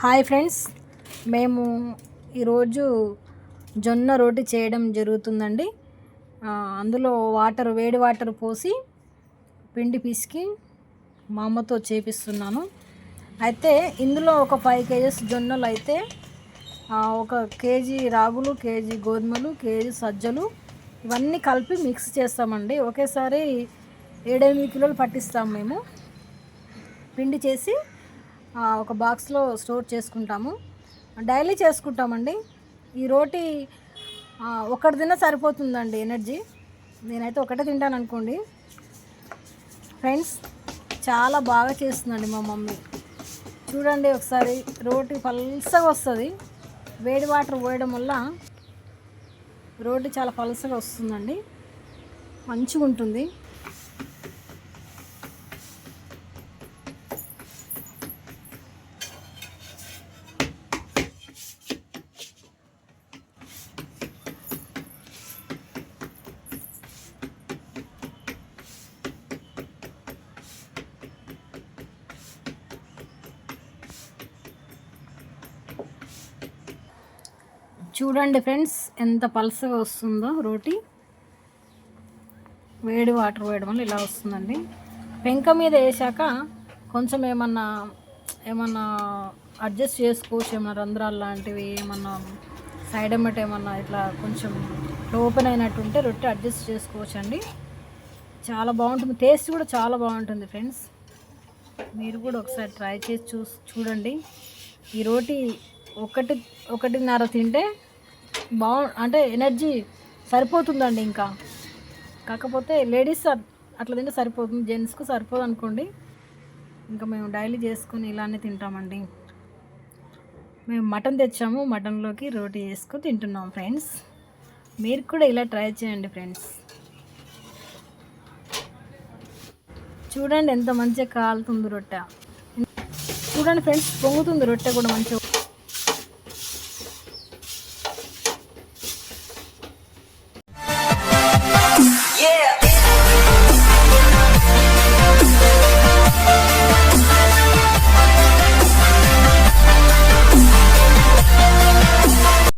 Hi friends, మేము ఈరోజు జొన్న రోటి చేయడం జరుగుతుందండి. అందులో వేడి వాటర్ పోసి పిండి పిసికి మా అమ్మతో చేపిస్తున్నాను. అయితే ఇందులో ఒక 5 kgs జొన్నలు అయితే, ఒక కేజీ రాగులు, కేజీ గోధుమలు, కేజీ సజ్జలు ఇవన్నీ కలిపి మిక్స్ చేస్తామండి. ఒకేసారి 7-8 కిలోలు పట్టిస్తాము. మేము పిండి చేసి ఒక బాక్స్లో స్టోర్ చేసుకుంటాము. డైలీ చేసుకుంటామండి. ఈ రోటీ ఒకటి తిన్నా సరిపోతుందండి ఎనర్జీ. నేనైతే ఒకటే తింటాను అనుకోండి. ఫ్రెండ్స్, చాలా బాగా చేస్తుందండి మా మమ్మీ. చూడండి ఒకసారి, రోటీ పల్సగా వస్తుంది. వేడి వాటర్ పోయడం వల్ల రోటీ చాలా పల్సగా వస్తుందండి, మంచిగా ఉంటుంది. చూడండి ఫ్రెండ్స్, ఎంత పల్సగా వస్తుందో రోటీ. వేడి వాటర్ వేయడం వల్ల ఇలా వస్తుందండి. పెంక మీద వేసాక కొంచెం ఏమన్నా అడ్జస్ట్ చేసుకోవచ్చు. ఏమన్నా రంధ్రాలు లాంటివి, ఏమన్నా సైడ్ ఎమ్మట ఏమన్నా ఇట్లా కొంచెం ఓపెన్ అయినట్టుంటే రొట్టె అడ్జస్ట్ చేసుకోవచ్చు అండి. చాలా బాగుంటుంది, టేస్ట్ కూడా చాలా బాగుంటుంది ఫ్రెండ్స్. మీరు కూడా ఒకసారి ట్రై చేసి చూడండి. ఈ రోటీ ఒకటిన్నర తింటే అంటే ఎనర్జీ సరిపోతుందండి. ఇంకా కాకపోతే లేడీస్ అట్లా తింటే సరిపోతుంది, జెంట్స్కు సరిపోదు అనుకోండి. ఇంకా మేము డైలీ చేసుకొని ఇలానే తింటామండి. మేము మటన్ తెచ్చాము, మటన్లోకి రోటీ చేసుకొని తింటున్నాం ఫ్రెండ్స్. మీరు కూడా ఇలా ట్రై చేయండి ఫ్రెండ్స్. చూడండి ఎంత మంచిగా కాలుతుంది రొట్టె. చూడండి ఫ్రెండ్స్, పొంగుతుంది రొట్టె కూడా మంచిగా.